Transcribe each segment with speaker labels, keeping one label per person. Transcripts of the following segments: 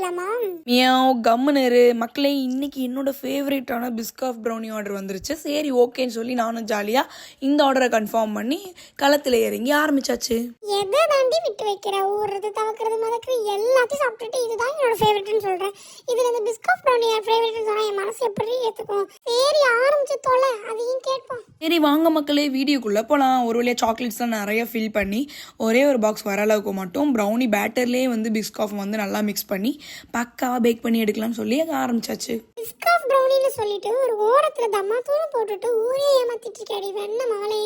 Speaker 1: பண்ணிடலாமா?
Speaker 2: மியாவ் கம்முன்னு இரு மக்களே. இன்னைக்கு என்னோட ஃபேவரட்டான பிஸ்காஃப் ப்ரௌனி ஆர்டர் வந்துருச்சு. சரி ஓகேன்னு சொல்லி நானும் ஜாலியாக இந்த ஆர்டரை கன்ஃபார்ம் பண்ணி களத்தில் இறங்கி ஆரம்பிச்சாச்சு.
Speaker 1: எதை தாண்டி விட்டு வைக்கிற? ஊறுறது தவக்கிறது மதக்கிறது எல்லாத்தையும் சாப்பிட்டுட்டு இதுதான் என்னோட ஃபேவரட்னு சொல்கிறேன். இதில் இந்த பிஸ்காஃப் ப்ரௌனி என் ஃபேவரட்னு சொன்னால் என் மனசு எப்படி ஏற்றுக்கும்? சரி ஆரம்பிச்சு தொலை, அதையும் கேட்போம்.
Speaker 2: சரி வாங்க மக்களே வீடியோக்குள்ளே போகலாம். ஒரு வழியாக சாக்லேட்ஸ்லாம் நிறைய ஃபில் பண்ணி ஒரே ஒரு பாக்ஸ் வர அளவுக்கு மட்டும் ப்ரௌனி பேட்டர்லேயே வந்து பிஸ்காஃப் வந்து நல்லா மிக்ஸ் பண்ணி பக்காவாக பேக் பண்ணி எடுக்கலாம்னு சொல்லி ஆரம்பிச்சாச்சு.
Speaker 1: பிஸ்காஃப் ப்ரௌனின்னு சொல்லிட்டு ஒரு ஓரத்தில் தம்மா தூள் போட்டுட்டு ஊரே ஏமாத்திட்டு இருக்கேடி வெண்ண மகளே.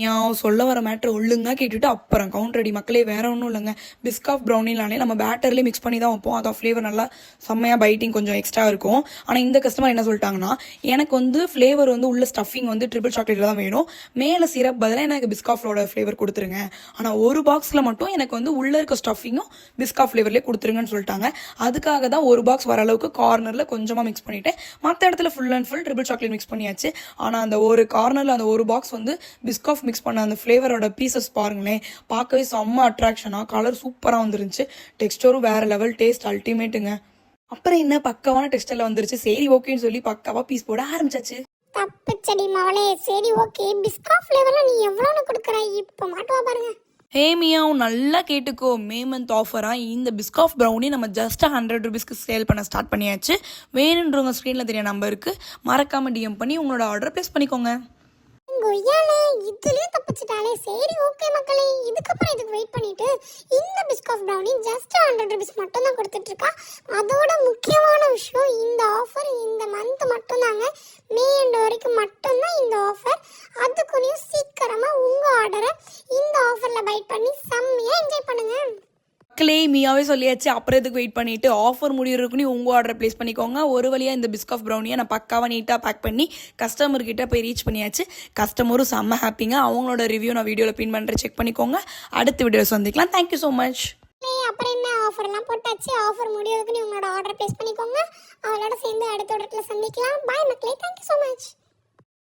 Speaker 2: ஏன் சொல்ல வர மேட்ரு ஒழுங்காக கேட்டுட்டு அப்புறம் கவுண்டர் அடி மக்களே. வேற ஒன்றும் இல்லைங்க, பிஸ்காஃப் ப்ரௌனிலானே நம்ம பேட்டர்லேயே மிக்ஸ் பண்ணி தான் வைப்போம். அதான் ஃப்ளேவர் நல்லா செம்மையாக பைட்டிங் கொஞ்சம் எக்ஸ்ட்ரா இருக்கும். ஆனால் இந்த கஸ்டமர் என்ன சொல்லிட்டாங்கன்னா, எனக்கு வந்து ஃப்ளேவர் வந்து உள்ள ஸ்டஃபிங் வந்து ட்ரிபிள் சாக்லேட்டில் தான் வேணும், மேலே சிரப் பதிலாக எனக்கு பிஸ்காஃப்லோட ஃப்ளேவர் கொடுத்துருங்க. ஆனால் ஒரு பாக்ஸில் மட்டும் எனக்கு வந்து உள்ளே இருக்க ஸ்டஃபிங்கும் பிஸ்காஃப் ஃப்ளேவர்லேயே கொடுத்துருங்கன்னு சொல்லிட்டாங்க. அதுக்காக தான் ஒரு பாக்ஸ் வர அளவுக்கு கார்னரில் கொஞ்சமாக மிக்ஸ் பண்ணிவிட்டேன். மற்ற இடத்துல full and full triple chocolate mix பண்ணியாச்சு. ஆனால் அந்த ஒரு கார்னரில் அந்த ஒரு பாக்ஸ் வந்து பிஸ்காஃப் மிக்ஸ் பண்ண அந்த ஃப்ளேவரோட பீசஸ் பாருங்களேன், பார்க்கவே செம்ம அட்ராக்ஷனாக கலர் சூப்பராக வந்துருந்துச்சு. டெக்ஸ்டரும் வேறு லெவல், டேஸ்ட் அல்டிமேட்டுங்க. அப்புறம் என்ன பக்காவான டெக்ஸ்டரில் வந்துருச்சு. சரி ஓகேன்னு சொல்லி பக்காவாக பீஸ் போட ஆரம்பிச்சாச்சு.
Speaker 1: தப்பு செடி மகளே. சரி ஓகே, பிஸ்காஃப் ஃப்ளேவரில் நீ எவ்வளோன்னு கொடுக்குற இப்போ மாட்டுவா பாருங்க.
Speaker 2: ஹே மியாவும் நல்லா கேட்டுக்கோ, மே மந்த் ஆஃபராக இந்த பிஸ்காஃப் ப்ரௌனி நம்ம ஜஸ்ட் 100 ரூபீஸ்க்கு சேல் பண்ண ஸ்டார்ட் பண்ணியாச்சு. வேணுன்றவங்க ஸ்க்ரீனில் தெரிய நம்பருக்கு மறக்காமல் டிஎம் பண்ணி உங்களோட ஆர்டரை ப்ளேஸ் பண்ணிக்கோங்க.
Speaker 1: கொய்யாலே இதுலயும் தப்பிச்சிட்டாலே. சரி ஓகே மக்களே, இதுக்கப்புறம் இதுக்கு வெயிட் பண்ணிட்டு இந்த பிஸ்காஃப் ப்ரௌனி ஜஸ்ட் 100 ரூபீஸ் மட்டும் தான் கொடுத்துட்டு இருக்கா. அதோட முக்கியமான விஷயம், இந்த ஆஃபர் இந்த மந்த் மட்டும்தாங்க, மே எண்ட் வரைக்கும் மட்டும்தான் இந்த ஆஃபர். அதுக்குள்ளேயும் சீக்கிரமா உங்க ஆர்டரை இந்த ஆஃபர்ல பைட் பண்ணி செம்மையா என்ஜாய் பண்ணுங்க.
Speaker 2: மக்களே மியாவே சொல்லியாச்சு, அப்புறம் இதுக்கு வெயிட் பண்ணிட்டு ஆஃபர் முடியறதுக்குன்னு உங்கள் ஆர்டரை ப்ளேஸ் பண்ணிக்கோங்க. ஒரு வழியாக இந்த பிஸ்காஃப் ப்ரௌனியை நான் பக்காவாக நீட்டாக பேக் பண்ணி கஸ்டமர்கிட்ட போய் ரீச் பண்ணியாச்சு. கஸ்டமரும் செம்ம ஹாப்பிங்க. அவங்களோட ரிவ்யூ நான் வீடியோவில் பின் பண்ணுறேன், செக் பண்ணிக்கோங்க. அடுத்த வீடியோஸ் வந்துக்கலாம். Thank you so much.
Speaker 1: அப்புறம் என்ன ஆஃபர்லாம் போட்டாச்சு. ஆஃபர் முடியறதுக்குன்னு உங்களோட ஆர்டர் ப்ளேஸ் பண்ணிக்கோங்க. அவளோட சேர்ந்து அடுத்த இடத்துல சந்திக்கலாம். பாய் மக்களே, தேங்க்யூ ஸோ மச்.